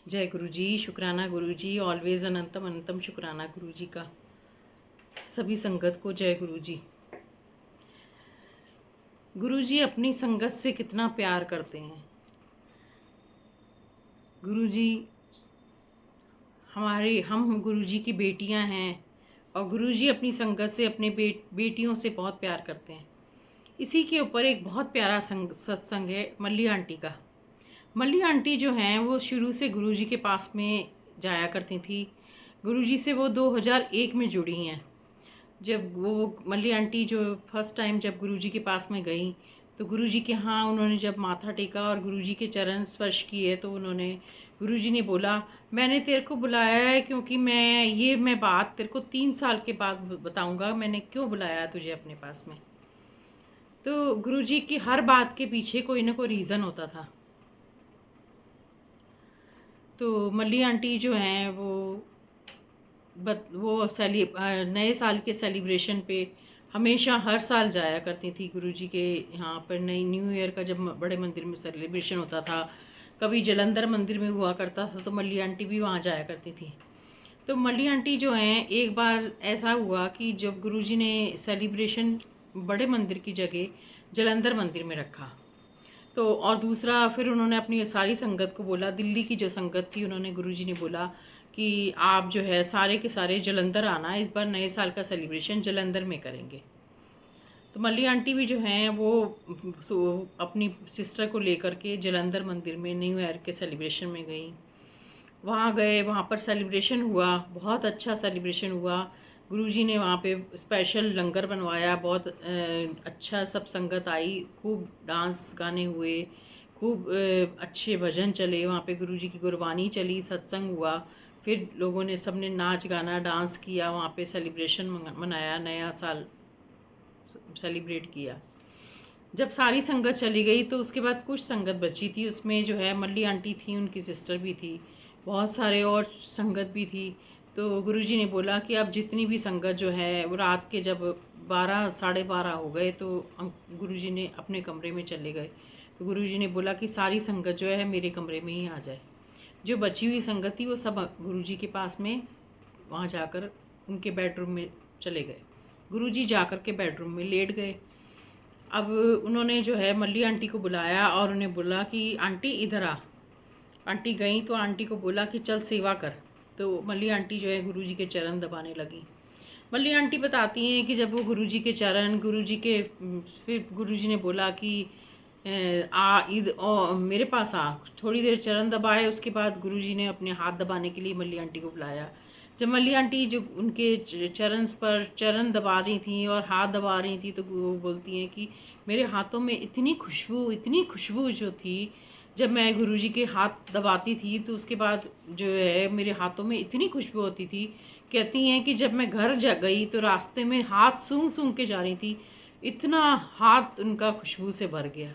जय गुरु जी। शुक्राना गुरु जी। ऑलवेज अनंतम अनंतम शुक्राना गुरु जी का। सभी संगत को जय गुरु जी। गुरु जी अपनी संगत से कितना प्यार करते हैं। गुरु जी हम गुरु जी की बेटियां हैं और गुरु जी अपनी संगत से अपने बेटियों से बहुत प्यार करते हैं। इसी के ऊपर एक बहुत प्यारा सत्संग है मल्ली आंटी का। मल्ली आंटी जो हैं वो शुरू से गुरु जी के पास में जाया करती थी। गुरु जी से वो 2001 में जुड़ी हैं। जब वो मल्ली आंटी जो फर्स्ट टाइम जब गुरुजी के पास में गई तो गुरुजी के यहाँ उन्होंने जब माथा टेका और गुरुजी के चरण स्पर्श किए तो उन्होंने गुरुजी ने बोला, मैंने तेरे को बुलाया है क्योंकि मैं बात तेरे को 3 साल के बाद बताऊंगा मैंने क्यों बुलाया तुझे अपने पास में। तो गुरुजी की हर बात के पीछे कोई ना कोई रीज़न होता था। तो मल्ली आंटी जो हैं वो नए साल के सेलिब्रेशन पे हमेशा हर साल जाया करती थी गुरुजी के यहाँ पर। नई न्यू ईयर का जब बड़े मंदिर में सेलिब्रेशन होता था, कभी जलंधर मंदिर में हुआ करता था, तो मल्ली आंटी भी वहाँ जाया करती थी। तो मल्ली आंटी जो हैं एक बार ऐसा हुआ कि जब गुरुजी ने सेलिब्रेशन बड़े मंदिर की जगह जलंधर मंदिर में रखा तो और दूसरा फिर उन्होंने अपनी सारी संगत को बोला, दिल्ली की जो संगत थी उन्होंने गुरुजी ने बोला कि आप जो है सारे के सारे जलंधर आना, इस बार नए साल का सेलिब्रेशन जलंधर में करेंगे। तो मल्ली आंटी भी जो हैं वो अपनी सिस्टर को लेकर के जलंधर मंदिर में न्यू ईयर के सेलिब्रेशन में गई। वहाँ गए, वहाँ पर सेलिब्रेशन हुआ, बहुत अच्छा सेलिब्रेशन हुआ। गुरुजी ने वहाँ पे स्पेशल लंगर बनवाया, बहुत अच्छा सब संगत आई, खूब डांस गाने हुए, खूब अच्छे भजन चले वहाँ पे, गुरुजी की गुरबानी चली, सत्संग हुआ, फिर लोगों ने सबने नाच गाना डांस किया, वहाँ पे सेलिब्रेशन मनाया, नया साल सेलिब्रेट किया। जब सारी संगत चली गई तो उसके बाद कुछ संगत बची थी, उसमें जो है मल्ली आंटी थी, उनकी सिस्टर भी थी, बहुत सारे और संगत भी थी। तो गुरुजी ने बोला कि अब जितनी भी संगत जो है वो रात के जब 12 साढ़े 12 हो गए तो गुरुजी ने अपने कमरे में चले गए। तो गुरुजी ने बोला कि सारी संगत जो है मेरे कमरे में ही आ जाए। जो बची हुई संगत थी वो सब गुरुजी के पास में वहाँ जाकर उनके बेडरूम में चले गए। गुरुजी जाकर के बेडरूम में लेट गए। अब उन्होंने जो है मल्ली आंटी को बुलाया और उन्हें बोला कि आंटी इधर आ। आंटी गई तो आंटी को बोला कि चल सेवा कर। तो मल्ली आंटी जो है गुरुजी के चरण दबाने लगी। मल्ली आंटी बताती हैं कि जब वो गुरुजी के चरण फिर गुरुजी ने बोला कि मेरे पास आ। थोड़ी देर चरण दबाए, उसके बाद गुरुजी ने अपने हाथ दबाने के लिए मल्ली आंटी को बुलाया। जब मल्ली आंटी जो उनके चरण पर चरण दबा रही थी और हाथ दबा रही थी तो वो बोलती हैं कि मेरे हाथों में इतनी खुशबू जो थी, जब मैं गुरुजी के हाथ दबाती थी तो उसके बाद जो है मेरे हाथों में इतनी खुशबू होती थी। कहती हैं कि जब मैं घर जा गई तो रास्ते में हाथ सूंघ सूंघ के जा रही थी, इतना हाथ उनका खुशबू से भर गया।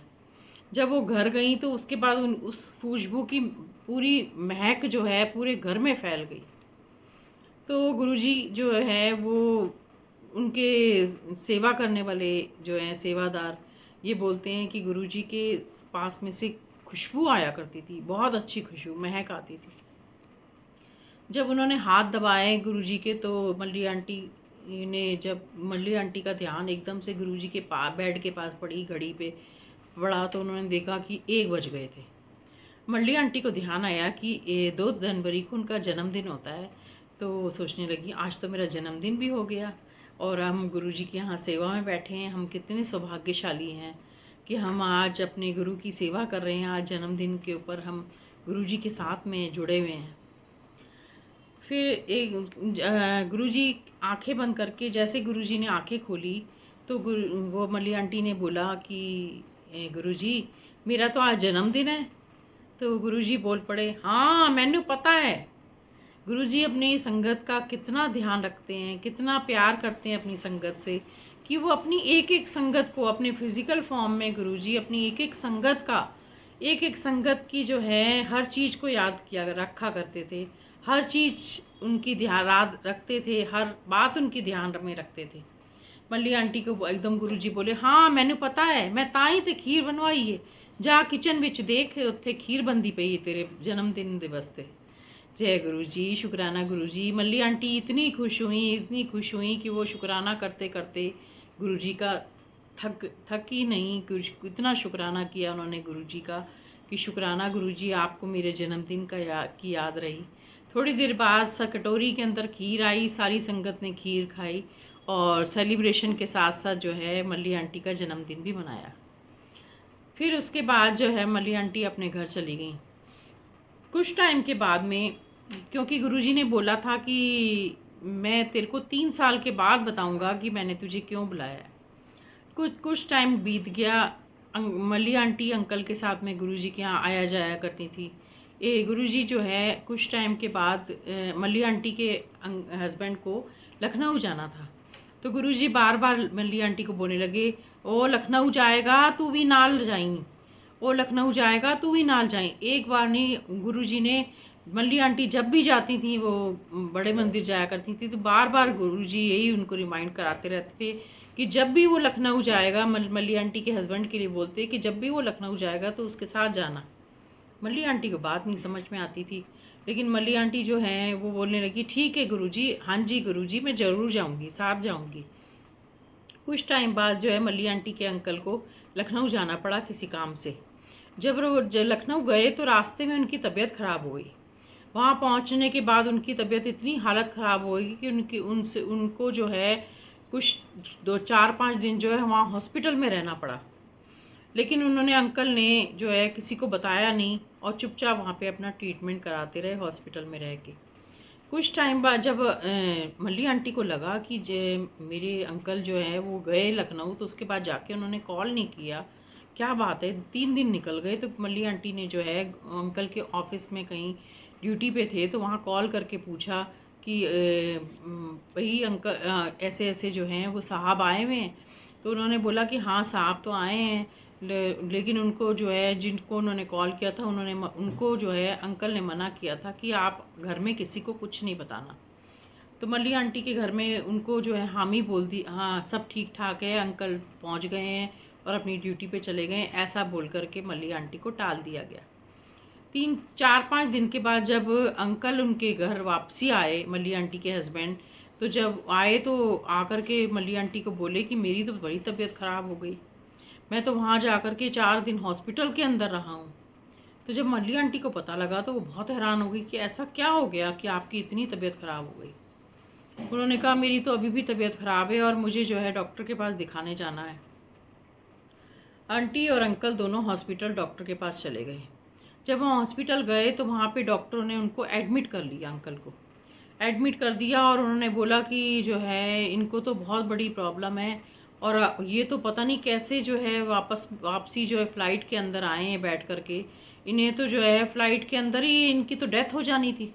जब वो घर गई तो उसके बाद उस खुशबू की पूरी महक जो है पूरे घर में फैल गई। तो गुरुजी जो है वो उनके सेवा करने वाले जो हैं सेवादार ये बोलते हैं कि गुरुजी के पास में से खुशबू आया करती थी, बहुत अच्छी खुशबू महक आती थी। जब उन्होंने हाथ दबाए गुरुजी के तो मल्ली आंटी का ध्यान एकदम से गुरुजी के बेड के पास पड़ी घड़ी पे पड़ा तो उन्होंने देखा कि 1 बज गए थे। मल्ली आंटी को ध्यान आया कि 2 जनवरी को उनका जन्मदिन होता है। तो वो सोचने लगी आज तो मेरा जन्मदिन भी हो गया और हम गुरुजी के यहाँ सेवा में बैठे हैं, हम कितने सौभाग्यशाली हैं कि हम आज अपने गुरु की सेवा कर रहे हैं। आज जन्मदिन के ऊपर हम गुरुजी के साथ में जुड़े हुए हैं। फिर गुरुजी आंखें बंद करके जैसे गुरुजी ने आंखें खोली तो वो मल्ली आंटी ने बोला कि गुरुजी मेरा तो आज जन्मदिन है। तो गुरुजी बोल पड़े, हाँ मैनू पता है। गुरुजी अपनी संगत का कितना ध्यान रखते हैं, कितना प्यार करते हैं अपनी संगत से कि वो अपनी एक एक संगत को अपने फिज़िकल फॉर्म में गुरुजी अपनी एक एक संगत की जो है हर चीज़ को याद किया रखा करते थे, हर चीज़ उनकी ध्यान रखते थे, हर बात उनकी ध्यान में रखते थे। मल्ली आंटी को एकदम गुरुजी बोले, हाँ मैंने पता है, मैं ताई ते खीर बनवाई है ਜਾ ਕਿਚਨ ਵਿੱਚ ਦੇਖ ਉੱਥੇ ਖੀਰ ਬੰਦੀ ਪਈ ਤੇਰੇ जन्म दिन दिवस ਤੇ। जय गुरु जी, शुक्राना गुरु जी। मल्ली आंटी इतनी खुश हुई कि वो शुक्राना करते करते गुरु जी का थक ही नहीं। इतना शुक्राना किया उन्होंने गुरु जी का कि शुक्राना गुरु जी, आपको मेरे जन्मदिन की याद रही। थोड़ी देर बाद कटोरी के अंदर खीर आई, सारी संगत ने खीर खाई और सेलिब्रेशन के साथ साथ जो है मल्ली आंटी का जन्मदिन भी मनाया। फिर उसके बाद जो है मल्ली आंटी अपने घर चली गई। कुछ टाइम के बाद में, क्योंकि गुरुजी ने बोला था कि मैं तेरे को 3 साल के बाद बताऊंगा कि मैंने तुझे क्यों बुलाया है। कुछ टाइम बीत गया। मल्ली आंटी अंकल के साथ में गुरुजी के यहाँ आया जाया करती थी। गुरुजी जो है कुछ टाइम के बाद मल्ली आंटी के हस्बैंड को लखनऊ जाना था, तो गुरुजी बार बार मल्ली आंटी को बोलने लगे, ओ लखनऊ जाएगा तू भी नाल जाई, ओ लखनऊ जाएगा तू भी नाल जाई। एक बार नहीं, गुरुजी ने मल्ली आंटी जब भी जाती थी, वो बड़े मंदिर जाया करती थी, तो बार बार गुरुजी यही उनको रिमाइंड कराते रहते थे कि जब भी वो लखनऊ जाएगा, मल्ली आंटी के हस्बैंड के लिए बोलते कि जब भी वो लखनऊ जाएगा तो उसके साथ जाना। मल्ली आंटी को बात नहीं समझ में आती थी, लेकिन मल्ली आंटी जो है वो बोलने लगी, ठीक है गुरुजी, हाँ जी गुरुजी, मैं ज़रूर जाऊँगी, साथ जाऊँगी। कुछ टाइम बाद जो है मल्ली आंटी के अंकल को लखनऊ जाना पड़ा किसी काम से। जब वो लखनऊ गए तो रास्ते में उनकी तबीयत ख़राब हो गई। वहाँ पहुँचने के बाद उनकी तबीयत इतनी हालत ख़राब हो गई कि उनको जो है कुछ 2-4-5 दिन जो है वहाँ हॉस्पिटल में रहना पड़ा। लेकिन उन्होंने, अंकल ने जो है किसी को बताया नहीं और चुपचाप वहाँ पे अपना ट्रीटमेंट कराते रहे हॉस्पिटल में रह के। कुछ टाइम बाद जब मल्ली आंटी को लगा कि मेरे अंकल जो है वो गए लखनऊ, तो उसके बाद जाके उन्होंने कॉल नहीं किया, क्या बात है। 3 दिन निकल गए, तो मल्ली आंटी ने जो है अंकल के ऑफिस में कहीं ड्यूटी पे थे, तो वहाँ कॉल करके पूछा कि भाई अंकल ऐसे ऐसे जो हैं वो साहब आए हुए हैं। तो उन्होंने बोला कि हाँ साहब तो आए हैं, लेकिन उनको जो है, जिनको उन्होंने कॉल किया था, उनको जो है अंकल ने मना किया था कि आप घर में किसी को कुछ नहीं बताना। तो मल्ली आंटी के घर में उनको जो है हामी बोल दी, हाँ सब ठीक ठाक है, अंकल पहुंच गए हैं और अपनी ड्यूटी पे चले गए, ऐसा बोल करके मल्ली आंटी को टाल दिया गया। 3-4-5 दिन के बाद जब अंकल उनके घर वापसी आए, मल्ली आंटी के हस्बैंड, तो जब आए तो आकर के मल्ली आंटी को बोले कि मेरी तो बड़ी तबीयत ख़राब हो गई, मैं तो वहाँ जा कर के 4 दिन हॉस्पिटल के अंदर रहा हूँ। तो जब मल्ली आंटी को पता लगा तो वो बहुत हैरान हो गई कि ऐसा क्या हो गया कि आपकी इतनी तबीयत ख़राब हो गई। उन्होंने कहा, मेरी तो अभी भी तबीयत ख़राब है और मुझे जो है डॉक्टर के पास दिखाने जाना है। आंटी और अंकल दोनों हॉस्पिटल डॉक्टर के पास चले गए। जब वो हॉस्पिटल गए तो वहाँ पे डॉक्टरों ने उनको एडमिट कर लिया, अंकल को एडमिट कर दिया, और उन्होंने बोला कि जो है इनको तो बहुत बड़ी प्रॉब्लम है और ये तो पता नहीं कैसे जो है वापसी जो है फ़्लाइट के अंदर आए हैं बैठ करके, इन्हें तो जो है फ़्लाइट के अंदर ही इनकी तो डेथ हो जानी थी।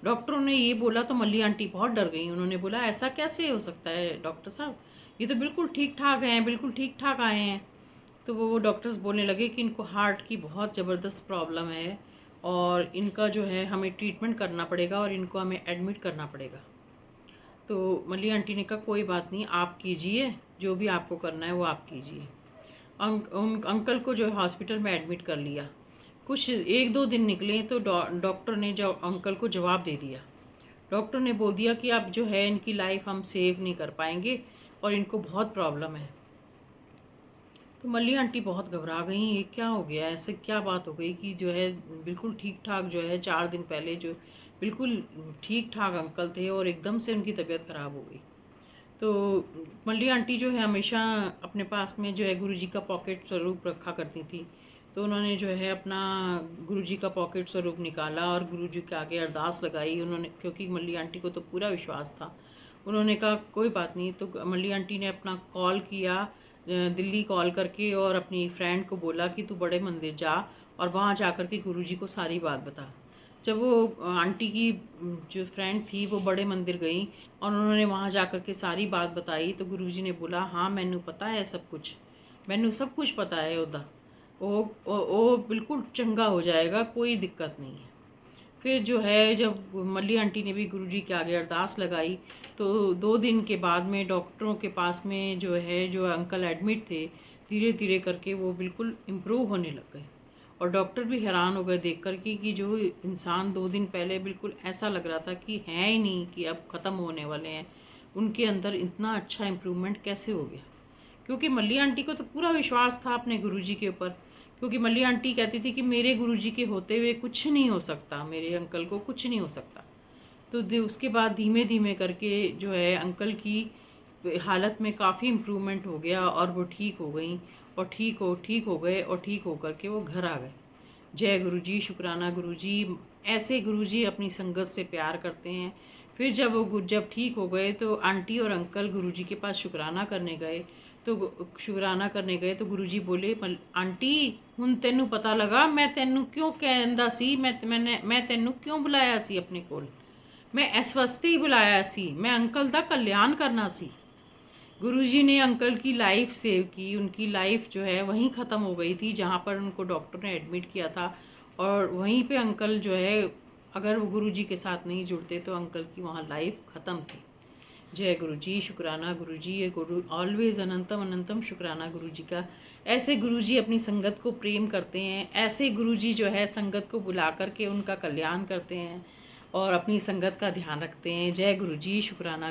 डॉक्टरों ने ये बोला तो मल्ली आंटी बहुत डर गई। उन्होंने बोला, ऐसा कैसे हो सकता है डॉक्टर साहब, ये तो बिल्कुल ठीक ठाक हैं, बिल्कुल ठीक ठाक आए हैं। तो वो डॉक्टर्स बोलने लगे कि इनको हार्ट की बहुत ज़बरदस्त प्रॉब्लम है और इनका जो है हमें ट्रीटमेंट करना पड़ेगा और इनको हमें एडमिट करना पड़ेगा। तो मल्ली आंटी ने कहा, कोई बात नहीं, आप कीजिए, जो भी आपको करना है वो आप कीजिए। अंकल को जो है हॉस्पिटल में एडमिट कर लिया। कुछ 1-2 दिन निकले तो डॉक्टर ने जो अंकल को जवाब दे दिया। डॉक्टर ने बोल दिया कि अब जो है इनकी लाइफ हम सेव नहीं कर पाएंगे और इनको बहुत प्रॉब्लम है। तो मल्ली आंटी बहुत घबरा गई, ये क्या हो गया, ऐसे क्या बात हो गई कि जो है बिल्कुल ठीक ठाक, जो है 4 दिन पहले जो बिल्कुल ठीक ठाक अंकल थे और एकदम से उनकी तबीयत ख़राब हो गई। तो मल्ली आंटी जो है हमेशा अपने पास में जो है गुरुजी का पॉकेट स्वरूप रखा करती थी। तो उन्होंने जो है अपना गुरुजी का पॉकेट स्वरूप निकाला और गुरुजी के आगे अरदास लगाई उन्होंने, क्योंकि मल्ली आंटी को तो पूरा विश्वास था। उन्होंने कहा कोई बात नहीं। तो मल्ली आंटी ने अपना कॉल किया, दिल्ली कॉल करके, और अपनी फ्रेंड को बोला कि तू बड़े मंदिर जा और वहाँ जा कर के गुरुजी को सारी बात बता। जब वो आंटी की जो फ्रेंड थी वो बड़े मंदिर गई और उन्होंने वहाँ जा कर के सारी बात बताई, तो गुरुजी ने बोला, हाँ मैनू पता है सब कुछ, मैनू सब कुछ पता है ओदा, वो बिल्कुल चंगा हो जाएगा, कोई दिक्कत नहीं है। फिर जो है जब मल्ली आंटी ने भी गुरुजी के आगे अरदास लगाई, तो 2 दिन के बाद में डॉक्टरों के पास में जो है, जो अंकल एडमिट थे, धीरे धीरे करके वो बिल्कुल इम्प्रूव होने लग गए। और डॉक्टर भी हैरान हो गए देख कर के कि जो इंसान 2 दिन पहले बिल्कुल ऐसा लग रहा था कि है ही नहीं, कि अब ख़त्म होने वाले हैं, उनके अंदर इतना अच्छा इम्प्रूवमेंट कैसे हो गया। क्योंकि मल्ली आंटी को तो पूरा विश्वास था अपने गुरुजी के ऊपर, क्योंकि मल्ली आंटी कहती थी कि मेरे गुरुजी के होते हुए कुछ नहीं हो सकता, मेरे अंकल को कुछ नहीं हो सकता। तो उसके बाद धीमे धीमे करके जो है अंकल की हालत में काफ़ी इम्प्रूवमेंट हो गया और वो ठीक हो गई, और ठीक हो गए, और ठीक हो कर के वो घर आ गए। जय गुरुजी, शुक्राना गुरुजी। ऐसे गुरुजी अपनी संगत से प्यार करते हैं। फिर जब वो जब ठीक हो गए तो आंटी और अंकल गुरुजी के पास शुक्राना करने गए। शुक्राना करने गए तो गुरुजी बोले, आंटी हुण तेनू पता लगा मैं तेनू क्यों कहंदा सी, मैं तेनू क्यों बुलाया सी अपने कोल। मैं इस वास्ते ही बुलाया सी, मैं अंकल दा कल्याण करना सी। गुरुजी ने अंकल की लाइफ सेव की। उनकी लाइफ जो है वहीं ख़त्म हो गई थी जहाँ पर उनको डॉक्टर ने एडमिट किया था, और वहीं पे अंकल जो है, अगर वो गुरुजी के साथ नहीं जुड़ते तो अंकल की वहाँ लाइफ ख़त्म थी। जय गुरुजी, शुक्राना गुरुजी। ये गुरु ऑलवेज अनंतम अनंतम शुक्राना गुरुजी का। ऐसे गुरुजी अपनी संगत को प्रेम करते हैं। ऐसे गुरुजी जो है संगत को बुला कर के उनका कल्याण करते हैं और अपनी संगत का ध्यान रखते हैं। जय गुरुजी, शुक्राना।